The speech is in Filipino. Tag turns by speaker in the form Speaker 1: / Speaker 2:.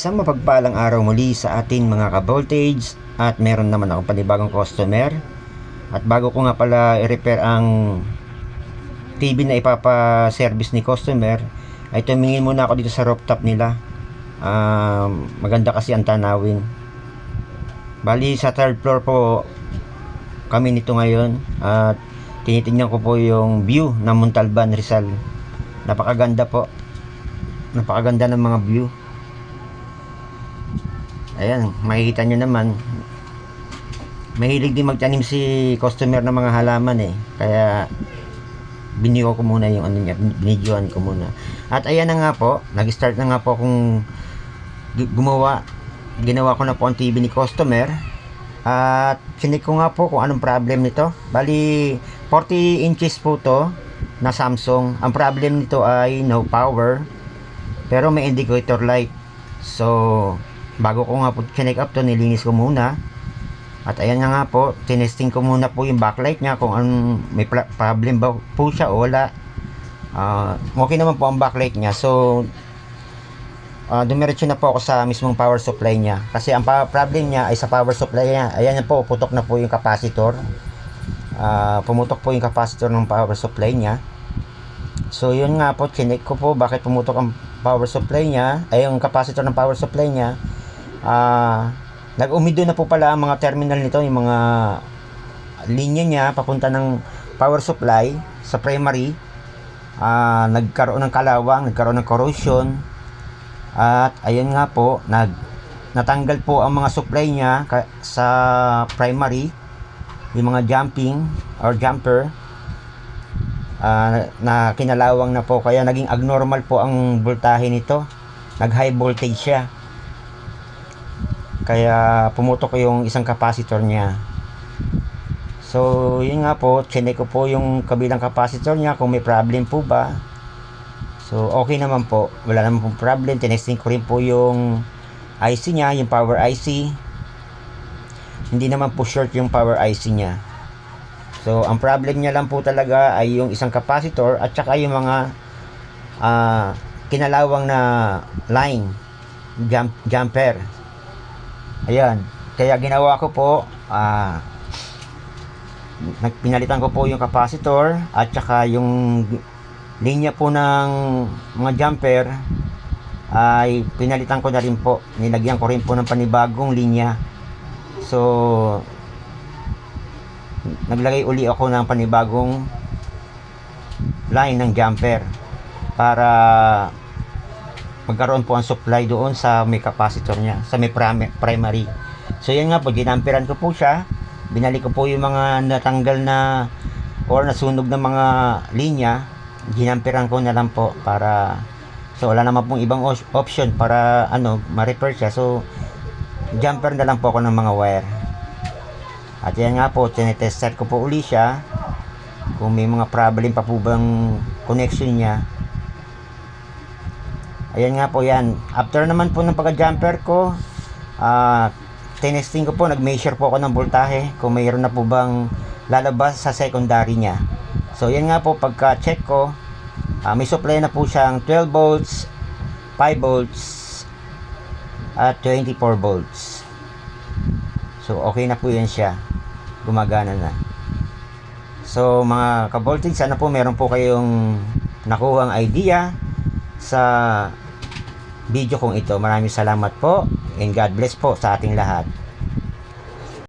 Speaker 1: Isang mapagpalang araw muli sa atin mga ka-voltage, at meron naman ako panibagong customer. At bago ko nga pala i-repair ang TV na ipapa-service ni customer, ay tumingin muna ako dito sa rooftop nila. Maganda kasi ang tanawin. Bali sa third floor po kami nito ngayon, at tinitingnan ko po yung view ng Montalban, Rizal. Napakaganda po, napakaganda ng mga view. Ayan, makikita nyo naman, mahilig din magtanim si customer ng mga halaman kaya binigo ko muna yung ano niya, binidyoan ko muna. At ayan na nga po, nag-start na nga po akong ginawa ko na po ang TV ni customer. At sinik ko nga po kung anong problem nito. Bali 40 inches po to na Samsung. Ang problem nito ay no power, pero may indicator light. So bago ko nga po check up to, nilinis ko muna. At ayan nga po, tinesting ko muna po yung backlight niya kung may problem ba po siya o wala. Okay naman po ang backlight niya. So dumiretso na po ako sa mismong power supply niya, kasi ang problem niya ay sa power supply niya. Ayan po, putok na po yung capacitor. Pumutok po yung capacitor ng power supply niya. So yun nga po, chinek ko po bakit pumutok ang power supply niya, ay yung capacitor ng power supply niya. Nag-umido na po pala ang mga terminal nito, yung mga linya niya papunta ng power supply sa primary. Nagkaroon ng kalawang, nagkaroon ng corrosion. At ayun nga po, natanggal po ang mga supply niya sa primary, yung mga jumping or jumper, na kinalawang na po, kaya naging abnormal po ang voltahe nito, nag high voltage siya, kaya pumutok yung isang capacitor niya. So yun nga po, chinek ko po yung kabilang capacitor niya kung may problem po ba. So okay naman po, wala naman pong problem. Tinesting ko rin po yung IC niya, yung power IC. Hindi naman po short yung power IC niya. So ang problem niya lang po talaga ay yung isang capacitor at saka yung mga kinalawang na line, jumper. Ayan, kaya ginawa ko po, pinalitan ko po yung capacitor at saka yung linya po ng mga jumper ay pinalitan ko na rin po. Nilagyan ko rin po ng panibagong linya. So naglagay uli ako ng panibagong line ng jumper para magkaroon po ang supply doon sa may capacitor niya, sa may primary. So yan nga po, ginamperan ko po siya. Binalik ko po yung mga natanggal na or nasunog na mga linya. Ginamperan ko na lang po para, so wala naman pong ibang option para ma-repair siya. So jumper na lang po ako ng mga wire. At yan nga po, tinetestar ko po uli siya kung may mga problem pa po bang connection niya. Ayan nga po yan. After naman po ng pagka-jumper ko, tinesting ko po, nag-measure po ako ng voltahe kung mayroon na po bang lalabas sa secondary niya. So yan nga po, pagka-check ko, may supply na po siyang 12 volts, 5 volts, at 24 volts. So okay na po yan siya, gumagana na. So mga ka-voltage, sana po meron po kayong nakuhang idea sa video kong ito. Maraming salamat po, and God bless po sa ating lahat.